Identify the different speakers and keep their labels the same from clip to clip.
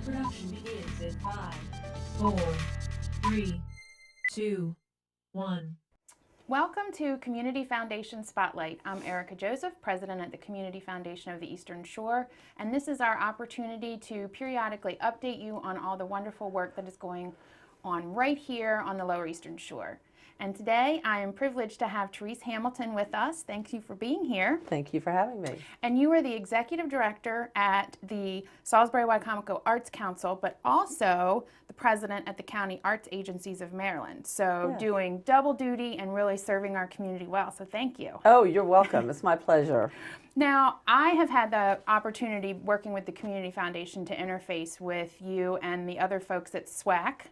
Speaker 1: production begins in 5, 4, 3, 2, 1.
Speaker 2: Welcome to Community Foundation Spotlight. I'm Erica Joseph, President at the Community Foundation of the Eastern Shore, and this is our opportunity to periodically update you on all the wonderful work that is going on right here on the Lower Eastern Shore. And today I am privileged to have Therese Hamilton with us. Thank you for being here.
Speaker 3: Thank you for having me.
Speaker 2: And you are the Executive Director at the Salisbury-Wicomico Arts Council, but also the President at the County Arts Agencies of Maryland. So
Speaker 3: Yes.
Speaker 2: doing double duty and really serving our community well. So thank you.
Speaker 3: Oh, you're welcome. It's my pleasure.
Speaker 2: Now, I have had the opportunity working with the Community Foundation to interface with you and the other folks at SWAC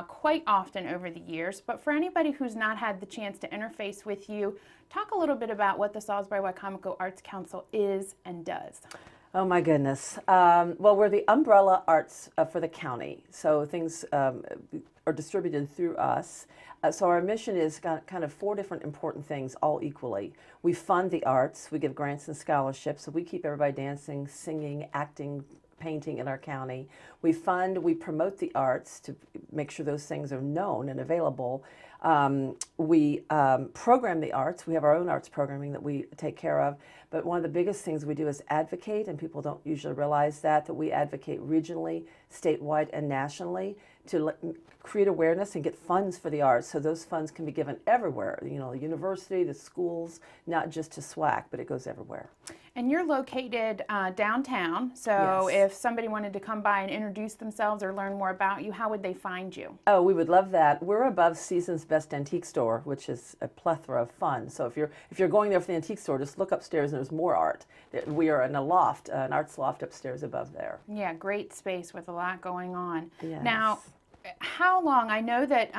Speaker 2: quite often over the years. But for anybody who's not had the chance to interface with you, talk a little bit about what the Salisbury-Wicomico Arts Council is and does.
Speaker 3: Oh my goodness. Well, we're the umbrella arts for the county. So things are distributed through us. So our mission is kind of four different important things, all equally. We fund the arts, we give grants and scholarships, so we keep everybody dancing, singing, acting, painting in our county. We promote the arts to make sure those things are known and available. We program the arts. We have our own arts programming that we take care of. But one of the biggest things we do is advocate, and people don't usually realize that we advocate regionally, statewide, and nationally to create awareness and get funds for the arts. So those funds can be given everywhere, you know, the university, the schools, not just to SWAC, but it goes everywhere.
Speaker 2: And you're located downtown, so
Speaker 3: Yes.
Speaker 2: if somebody wanted to come by and introduce themselves or learn more about you, how would they find you?
Speaker 3: Oh, we would love that. We're above Season's Best Antique Store, which is a plethora of fun. So if you're going there for the antique store, just look upstairs and there's more art. We are in a loft, an arts loft upstairs above there.
Speaker 2: Yeah, great space with a lot going on.
Speaker 3: Yes.
Speaker 2: Now, how long? I know that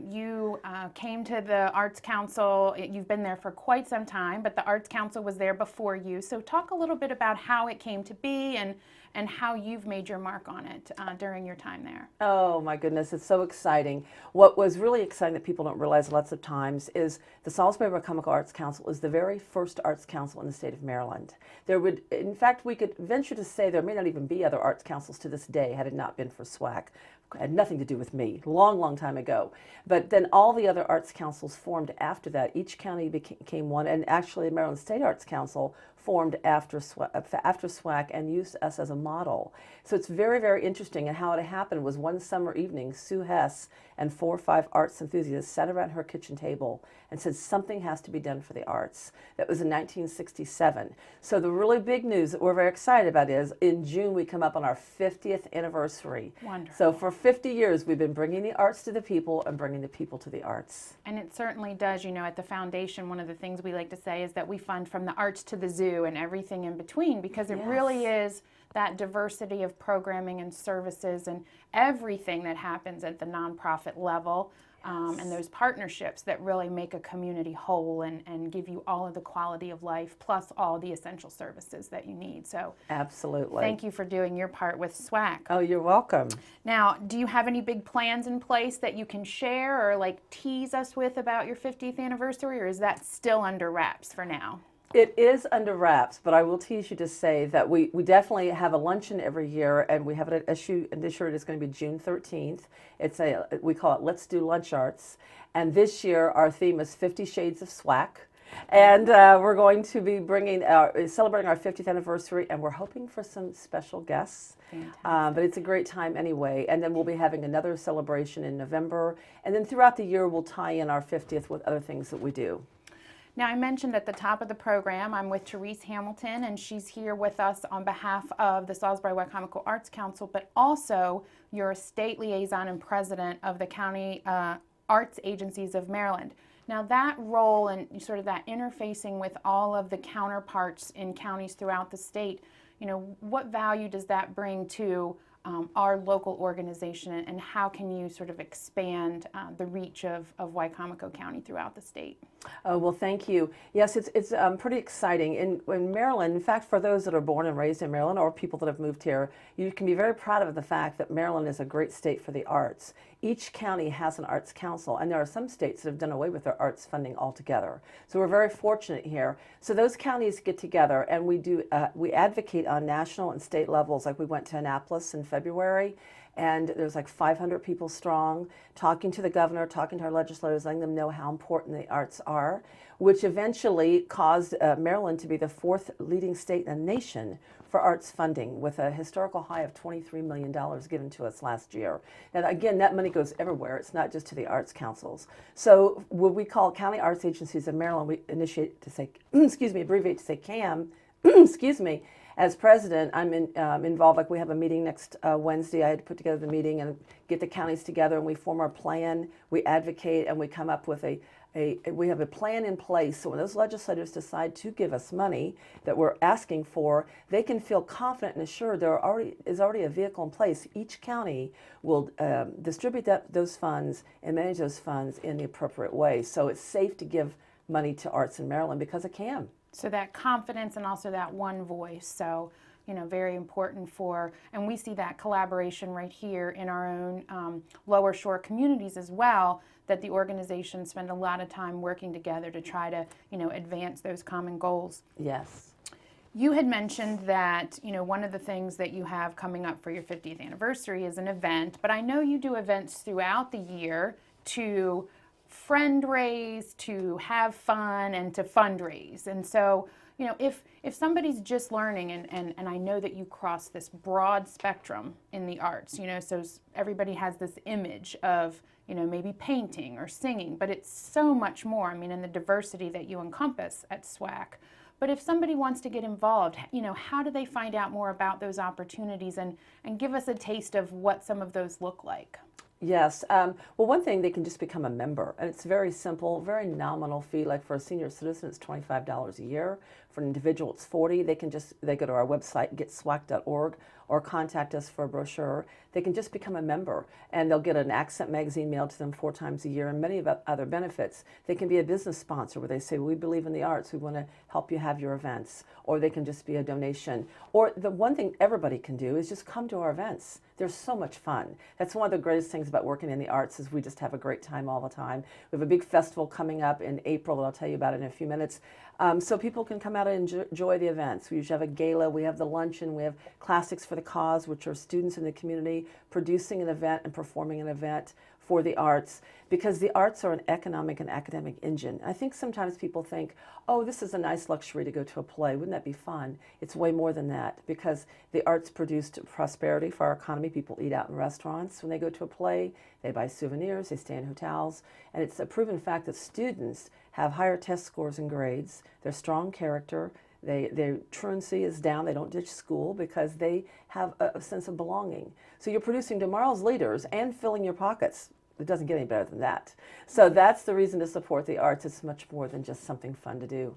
Speaker 2: you came to the Arts Council. You've been there for quite some time, but the Arts Council was there before you. So talk a little bit about how it came to be and how you've made your mark on it during your time there.
Speaker 3: Oh my goodness, it's so exciting. What was really exciting that people don't realize lots of times is the Salisbury-Wicomico Arts Council is the very first arts council in the state of Maryland. In fact, we could venture to say there may not even be other arts councils to this day had it not been for SWAC. It had nothing to do with me, long time ago. But then all the other arts councils formed after that. Each county became one, and actually the Maryland State Arts Council formed after SWAC and used us as a model. So it's very, very interesting. And how it happened was one summer evening, Sue Hess and 4 or 5 arts enthusiasts sat around her kitchen table and said something has to be done for the arts. That was in 1967. So the really big news that we're very excited about is in June we come up on our 50th anniversary.
Speaker 2: Wonderful.
Speaker 3: So for 50 years we've been bringing the arts to the people and bringing the people to the arts.
Speaker 2: And it certainly does. You know, at the foundation, one of the things we like to say is that we fund from the arts to the zoo and everything in between, because it really is that diversity of programming and services and everything that happens at the nonprofit level. And those partnerships that really make a community whole and give you all of the quality of life plus all the essential services that you need. So
Speaker 3: absolutely.
Speaker 2: Thank you for doing your part with SWAC.
Speaker 3: Oh, you're welcome.
Speaker 2: Now, do you have any big plans in place that you can share or like tease us with about your 50th anniversary, or is that still under wraps for now?
Speaker 3: It is under wraps, but I will tease you to say that we definitely have a luncheon every year, and we have it at SU, and this year it is going to be June 13th. We call it Let's Do Lunch Arts, and this year our theme is 50 Shades of SWAC, and we're going to be celebrating our 50th anniversary, and we're hoping for some special guests. But it's a great time anyway, and then we'll be having another celebration in November, and then throughout the year we'll tie in our 50th with other things that we do.
Speaker 2: Now, I mentioned at the top of the program, I'm with Therese Hamilton, and she's here with us on behalf of the Salisbury-Wicomico Arts Council, but also you're a state liaison and president of the County Arts Agencies of Maryland. Now, that role and sort of that interfacing with all of the counterparts in counties throughout the state, you know, what value does that bring to our local organization, and how can you sort of expand the reach of Wicomico County throughout the state?
Speaker 3: Oh, well, thank you. Yes, it's pretty exciting. In Maryland, in fact, for those that are born and raised in Maryland or people that have moved here, you can be very proud of the fact that Maryland is a great state for the arts. each county has an arts council, and there are some states that have done away with their arts funding altogether. So we're very fortunate here. So those counties get together, and we advocate on national and state levels. Like we went to Annapolis in February, and there's like 500 people strong, talking to the governor, talking to our legislators, letting them know how important the arts are, which eventually caused Maryland to be the 4th leading state in the nation for arts funding, with a historical high of $23 million given to us last year. Now, again, that money goes everywhere. It's not just to the arts councils. So what we call County Arts Agencies of Maryland, we initiate to say, abbreviate to say CAM, As president, I'm involved. Like we have a meeting next Wednesday. I had to put together the meeting and get the counties together, and we form our plan. We advocate, and we come up with we have a plan in place. So when those legislators decide to give us money that we're asking for, they can feel confident and assured there is already a vehicle in place. Each county will distribute those funds and manage those funds in the appropriate way. So it's safe to give money to arts in Maryland because it can.
Speaker 2: So that confidence and also that one voice. So, very important and we see that collaboration right here in our own lower shore communities as well, that the organizations spend a lot of time working together to try to, advance those common goals.
Speaker 3: Yes.
Speaker 2: You had mentioned that, one of the things that you have coming up for your 50th anniversary is an event, but I know you do events throughout the year to friend raise, to have fun, and to fundraise. And so, if somebody's just learning, and I know that you cross this broad spectrum in the arts, so everybody has this image of, maybe painting or singing, but it's so much more, in the diversity that you encompass at SWAC. But if somebody wants to get involved, how do they find out more about those opportunities and give us a taste of what some of those look like?
Speaker 3: Yes. Well, one thing, they can just become a member, and it's very simple, very nominal fee. Like for a senior citizen, it's $25 a year. For an individual, it's $40. They go to our website, getswac.org, or contact us for a brochure. They can just become a member, and they'll get an Accent magazine mailed to them 4 times a year, and many of other benefits. They can be a business sponsor where they say, we believe in the arts, we want to help you have your events, or they can just be a donation. Or the one thing everybody can do is just come to our events. They're so much fun. That's one of the greatest things about working in the arts, is we just have a great time all the time. We have a big festival coming up in April that I'll tell you about in a few minutes. So people can come out and enjoy the events. We usually have a gala, we have the luncheon, we have Classics for the Cause, which are students in the community producing an event and performing an event for the arts, because the arts are an economic and academic engine. I think sometimes people think, oh, this is a nice luxury to go to a play. Wouldn't that be fun? It's way more than that, because the arts produced prosperity for our economy. People eat out in restaurants when they go to a play. They buy souvenirs. They stay in hotels. And it's a proven fact that students have higher test scores and grades. They're strong character. Their truancy is down. They don't ditch school because they have a sense of belonging. So you're producing tomorrow's leaders and filling your pockets. It doesn't get any better than that. So that's the reason to support the arts. It's much more than just something fun to do.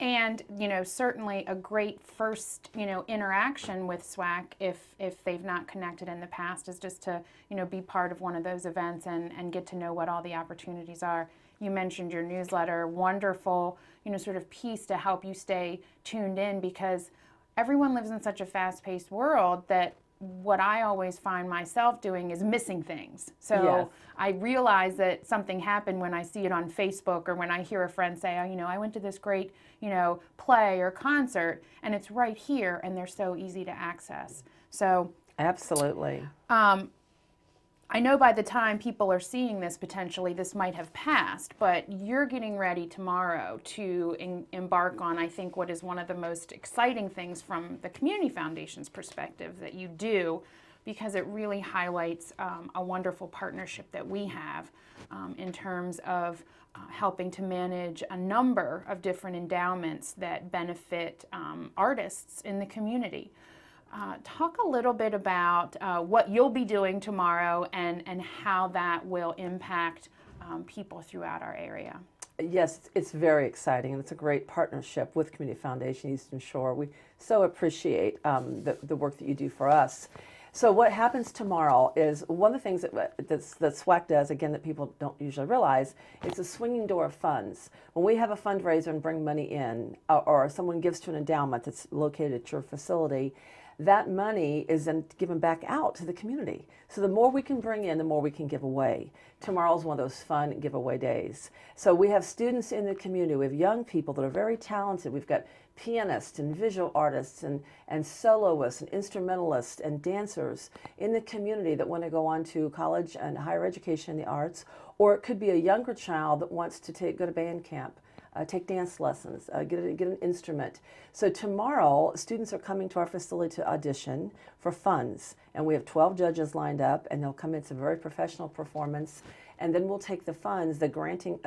Speaker 2: And, certainly a great first, interaction with SWAC, if they've not connected in the past, is just to, be part of one of those events and get to know what all the opportunities are. You mentioned your newsletter, wonderful, sort of piece to help you stay tuned in, because everyone lives in such a fast-paced world that what I always find myself doing is missing things. So
Speaker 3: Yes.
Speaker 2: I realize that something happened when I see it on Facebook, or when I hear a friend say, oh, I went to this great, play or concert, and it's right here, and they're so easy to access. So
Speaker 3: Absolutely.
Speaker 2: I know by the time people are seeing this, potentially this might have passed, but you're getting ready tomorrow to embark on, I think, what is one of the most exciting things from the Community Foundation's perspective that you do, because it really highlights a wonderful partnership that we have in terms of helping to manage a number of different endowments that benefit artists in the community. Talk a little bit about what you'll be doing tomorrow and how that will impact people throughout our area.
Speaker 3: Yes, it's very exciting, and it's a great partnership with Community Foundation Eastern Shore. We so appreciate the work that you do for us. So what happens tomorrow is one of the things that SWAC does, again, that people don't usually realize, it's a swinging door of funds. When we have a fundraiser and bring money in, or someone gives to an endowment that's located at your facility, that money is then given back out to the community. So the more we can bring in, the more we can give away. Tomorrow's one of those fun giveaway days. So we have students in the community. We have young people that are very talented. We've got pianists and visual artists and soloists and instrumentalists and dancers in the community that want to go on to college and higher education in the arts. Or it could be a younger child that wants to go to band camp. Take dance lessons, get an instrument. So tomorrow, students are coming to our facility to audition for funds, and we have 12 judges lined up, and they'll come in. It's a very professional performance, and then we'll take the funds, the granting,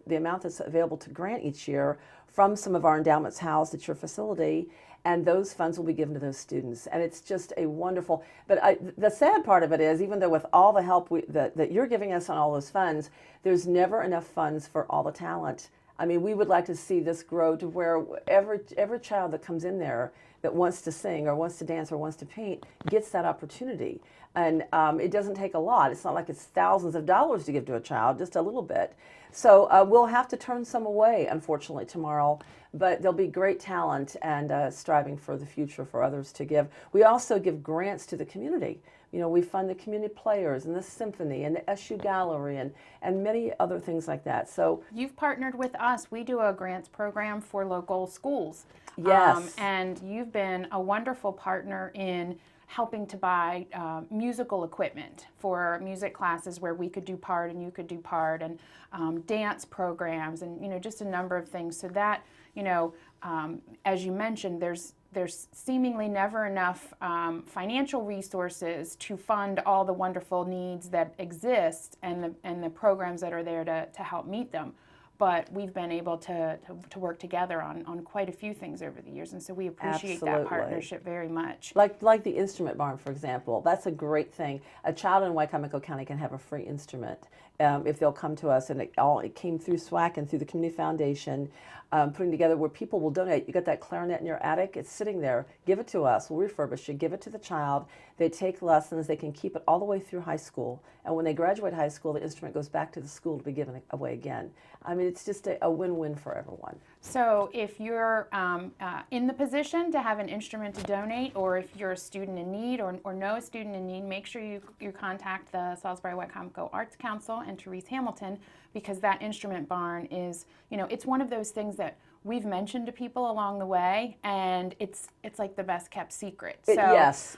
Speaker 3: the amount that's available to grant each year from some of our endowments housed at your facility, and those funds will be given to those students. And it's just a wonderful, but the sad part of it is, even though with all the help that you're giving us on all those funds, there's never enough funds for all the talent. I mean, we would like to see this grow to where every child that comes in there that wants to sing or wants to dance or wants to paint gets that opportunity. And it doesn't take a lot. It's not like it's thousands of dollars to give to a child, just a little bit. So we'll have to turn some away, unfortunately, tomorrow. But there'll be great talent and striving for the future for others to give. We also give grants to the community. You know, we fund the community players and the symphony and the SU gallery and many other things like that. So
Speaker 2: you've partnered with us. We do a grants program for local schools.
Speaker 3: Yes.
Speaker 2: And you've been a wonderful partner in helping to buy musical equipment for music classes where we could do part and you could do part, and dance programs, and just a number of things. So that as you mentioned, there's seemingly never enough financial resources to fund all the wonderful needs that exist and the programs that are there to help meet them. But we've been able to work together on quite a few things over the years, and so we appreciate that partnership very much.
Speaker 3: Like the instrument barn, for example. That's a great thing. A child in Wycomico County can have a free instrument if they'll come to us, and it came through SWAC and through the Community Foundation, putting together where people will donate. You got that clarinet in your attic, it's sitting there, give it to us, we'll refurbish it, give it to the child, they take lessons, they can keep it all the way through high school, and when they graduate high school, the instrument goes back to the school to be given away again. I mean, it's just a win-win for everyone.
Speaker 2: So if you're in the position to have an instrument to donate, or if you're a student in need or know a student in need, make sure you contact the Salisbury-Wycomico Arts Council and Therese Hamilton, because that instrument barn is, it's one of those things that we've mentioned to people along the way, and it's like the best kept secret. So,
Speaker 3: yes.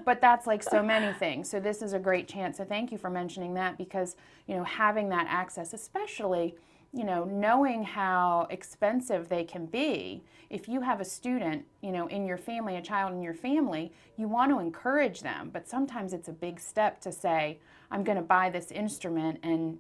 Speaker 2: But that's like so many things. So this is a great chance. So thank you for mentioning that, because having that access, especially knowing how expensive they can be. If you have a student, in your family, a child in your family, you want to encourage them, but sometimes it's a big step to say, I'm going to buy this instrument, and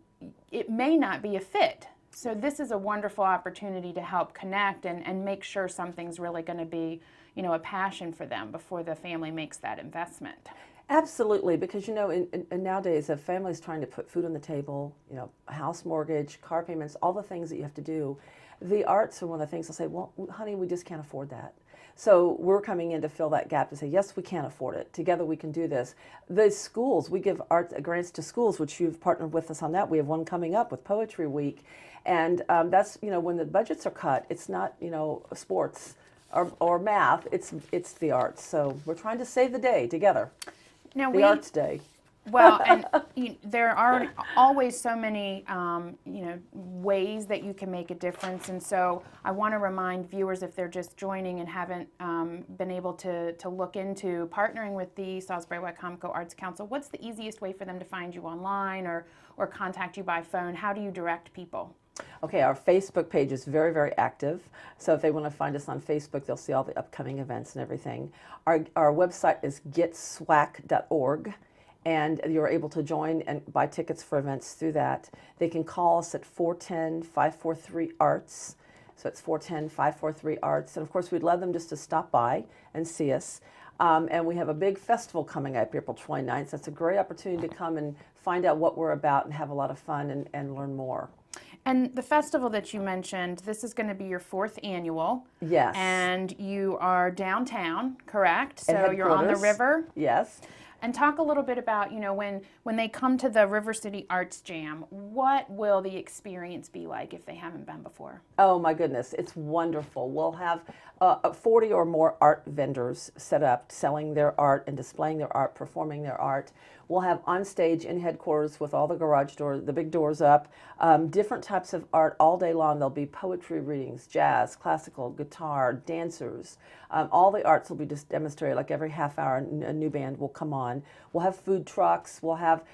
Speaker 2: it may not be a fit. So this is a wonderful opportunity to help connect and make sure something's really going to be, a passion for them before the family makes that investment.
Speaker 3: Absolutely, because nowadays, a family's trying to put food on the table, house mortgage, car payments, all the things that you have to do. The arts are one of the things they'll say, well, honey, we just can't afford that. So we're coming in to fill that gap to say, yes, we can afford it. Together we can do this. The schools, we give art grants to schools, which you've partnered with us on that. We have one coming up with Poetry Week. And that's, when the budgets are cut, it's not, sports or math, it's the arts. So we're trying to save the day together.
Speaker 2: Now
Speaker 3: the Arts Day.
Speaker 2: Well, and there are always so many, ways that you can make a difference. And so I want to remind viewers, if they're just joining and haven't been able to look into partnering with the Salisbury-Wycomico Arts Council, what's the easiest way for them to find you online or contact you by phone? How do you direct people?
Speaker 3: Okay, our Facebook page is very, very active. So if they want to find us on Facebook, they'll see all the upcoming events and everything. Our website is getswac.org, and you're able to join and buy tickets for events through that. They can call us at 410-543-ARTS. So it's 410-543-ARTS. And of course, we'd love them just to stop by and see us. And we have a big festival coming up April 29th. So it's a great opportunity to come and find out what we're about and have a lot of fun and learn more.
Speaker 2: And the festival that you mentioned, this is going to be your 4th annual.
Speaker 3: Yes.
Speaker 2: And you are downtown, correct? So you're on the river.
Speaker 3: Yes.
Speaker 2: And talk a little bit about, when they come to the River City Arts Jam, what will the experience be like if they haven't been before?
Speaker 3: Oh my goodness, it's wonderful. We'll have 40 or more art vendors set up selling their art and displaying their art, performing their art. We'll have on stage in headquarters with all the garage doors, the big doors up, different types of art all day long. There'll be poetry readings, jazz, classical, guitar, dancers. All the arts will be just demonstrated. Like every half hour, a new band will come on. We'll have food trucks. We'll have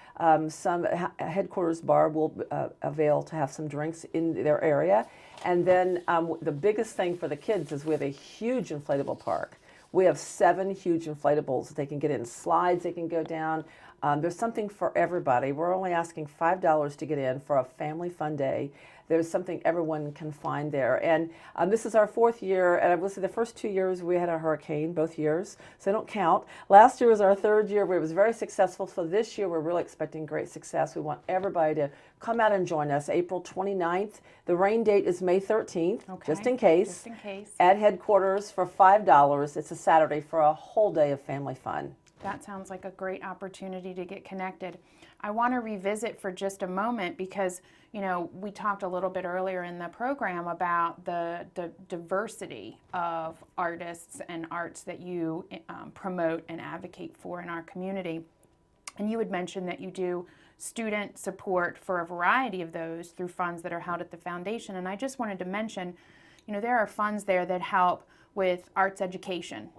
Speaker 3: some headquarters bar will avail to have some drinks in their area. And then the biggest thing for the kids is we have a huge inflatable park. We have 7 huge inflatables that they can get in, slides they can go down. There's something for everybody. We're only asking $5 to get in for a family fun day. There's something everyone can find there. And this is our 4th year, and I will say the first 2 years we had a hurricane, both years, so they don't count. Last year was our 3rd year where it was very successful, so this year we're really expecting great success. We want everybody to come out and join us April 29th. The rain date is May 13th,
Speaker 2: Okay.
Speaker 3: just in case.
Speaker 2: Just in case.
Speaker 3: At headquarters for $5. It's a Saturday for a whole day of family fun.
Speaker 2: That sounds like a great opportunity to get connected. I want to revisit for just a moment because, we talked a little bit earlier in the program about the diversity of artists and arts that you promote and advocate for in our community. And you had mentioned that you do student support for a variety of those through funds that are held at the foundation. And I just wanted to mention, there are funds there that help with arts education.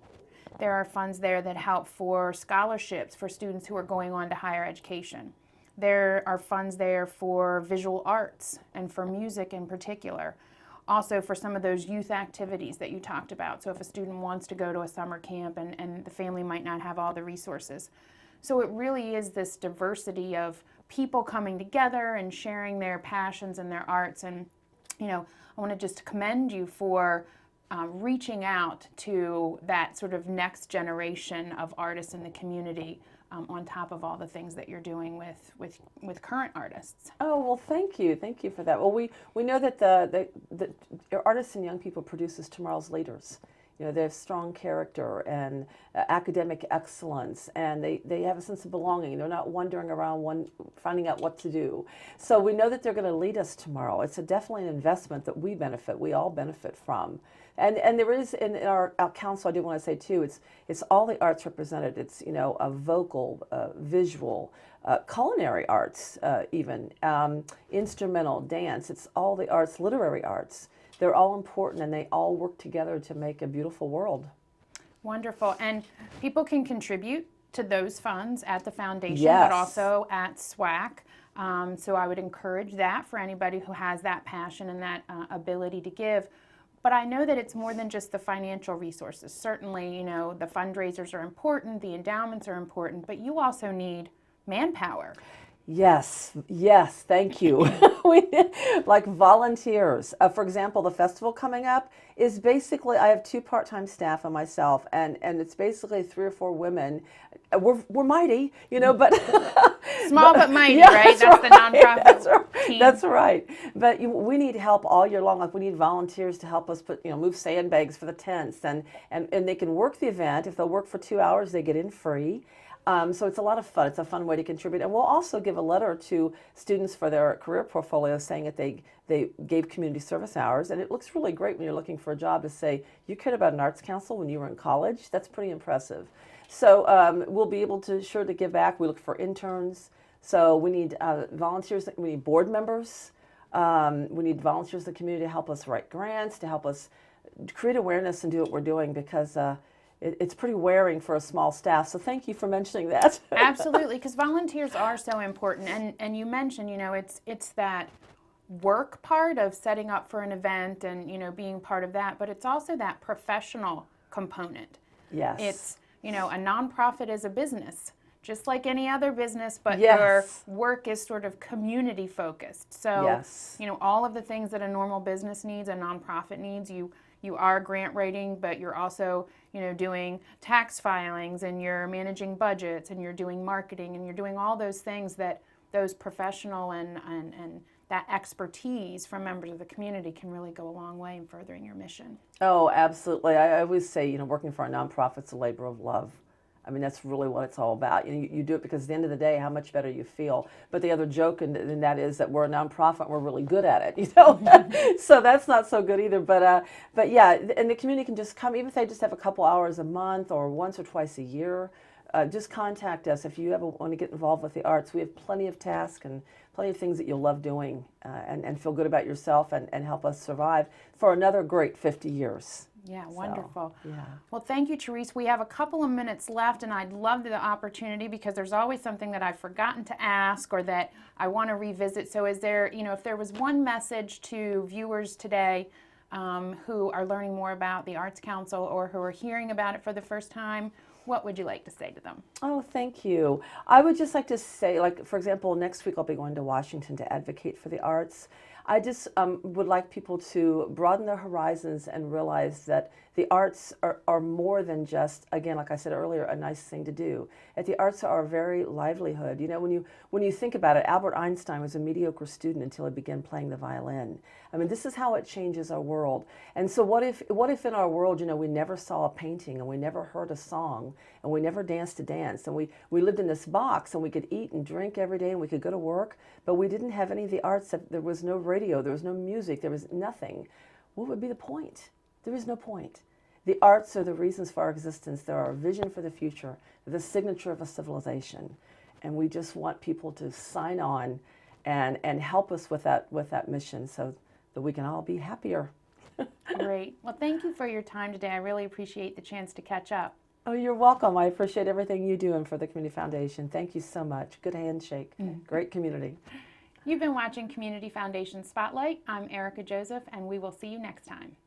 Speaker 2: There are funds there that help for scholarships for students who are going on to higher education. There are funds there for visual arts and for music in particular. Also for some of those youth activities that you talked about. So if a student wants to go to a summer camp and the family might not have all the resources. So it really is this diversity of people coming together and sharing their passions and their arts. And, I want to just commend you for reaching out to that sort of next generation of artists in the community on top of all the things that you're doing with current artists.
Speaker 3: Oh, well, thank you for that. Well, we know that the artists and young people produces tomorrow's leaders. They have strong character and academic excellence, and they have a sense of belonging. They're not wandering around finding out what to do. So we know that they're going to lead us tomorrow. It's definitely an investment that we all benefit from. And there is in our council, I do want to say too, it's all the arts represented. It's a vocal, visual, culinary arts, even instrumental, dance. It's all the arts, literary arts. They're all important, and they all work together to make a beautiful world.
Speaker 2: Wonderful. And people can contribute to those funds at the foundation,
Speaker 3: Yes.
Speaker 2: but also at SWAC. So I would encourage that for anybody who has that passion and that ability to give. But I know that it's more than just the financial resources. Certainly, the fundraisers are important, the endowments are important, but you also need manpower.
Speaker 3: Yes, thank you. Like volunteers. For example, the festival coming up is basically, I have 2 part-time staff and myself, and it's basically 3 or 4 women. We're mighty, but
Speaker 2: Small but mighty,
Speaker 3: yeah,
Speaker 2: right?
Speaker 3: That's
Speaker 2: the
Speaker 3: right.
Speaker 2: nonprofit team.
Speaker 3: That's right. But we need help all year long. Like we need volunteers to help us move sandbags for the tents, and they can work the event. If they'll work for 2 hours, they get in free. So it's a lot of fun. It's a fun way to contribute. And we'll also give a letter to students for their career portfolio saying that they gave community service hours. And it looks really great when you're looking for a job to say, you cared about an arts council when you were in college. That's pretty impressive. So we'll be able to give back. We look for interns. So we need volunteers. We need board members. We need volunteers in the community to help us write grants, to help us create awareness and do what we're doing, because it's pretty wearing for a small staff. So thank you for mentioning that.
Speaker 2: Absolutely, because volunteers are so important. And you mentioned, it's that work part of setting up for an event and, being part of that, but it's also that professional component.
Speaker 3: Yes.
Speaker 2: It's, a nonprofit is a business, just like any other business, but
Speaker 3: Yes.
Speaker 2: your work is sort of community focused. So,
Speaker 3: Yes.
Speaker 2: all of the things that a normal business needs, a nonprofit needs, you are grant writing, but you're also, doing tax filings, and you're managing budgets, and you're doing marketing, and you're doing all those things that those professional and that expertise from members of the community can really go a long way in furthering your mission.
Speaker 3: Oh, absolutely. I always say, working for a nonprofit's a labor of love. I mean, that's really what it's all about. You do it because at the end of the day, how much better you feel. But the other joke in that is that we're a nonprofit and we're really good at it, you know? So that's not so good either. But yeah, and the community can just come, even if they just have a couple hours a month or once or twice a year, just contact us if you ever want to get involved with the arts. We have plenty of tasks and plenty of things that you'll love doing and feel good about yourself and help us survive for another great 50 years.
Speaker 2: Yeah, wonderful.
Speaker 3: So, yeah.
Speaker 2: Well, thank you, Therese. We have a couple of minutes left, and I'd love the opportunity because there's always something that I've forgotten to ask or that I want to revisit. So is there, if there was one message to viewers today who are learning more about the Arts Council or who are hearing about it for the first time, what would you like to say to them?
Speaker 3: Oh, thank you. I would just like to say, like, for example, next week I'll be going to Washington to advocate for the arts. I just would like people to broaden their horizons and realize that the arts are more than just, again, like I said earlier, a nice thing to do. That the arts are our very livelihood. When you think about it, Albert Einstein was a mediocre student until he began playing the violin. I mean, this is how it changes our world. And so what if in our world, we never saw a painting and we never heard a song and we never danced a dance and we lived in this box and we could eat and drink every day and we could go to work, but we didn't have any of the arts. There was no radio, there was no music, there was nothing. What would be the point? There is no point. The arts are the reasons for our existence. They're our vision for the future. They're the signature of a civilization. And we just want people to sign on and help us with that mission so that we can all be happier.
Speaker 2: Great. Well, thank you for your time today. I really appreciate the chance to catch up.
Speaker 3: Oh, you're welcome. I appreciate everything you do and for the Community Foundation. Thank you so much. Good handshake. Great community.
Speaker 2: You've been watching Community Foundation Spotlight. I'm Erica Joseph, and we will see you next time.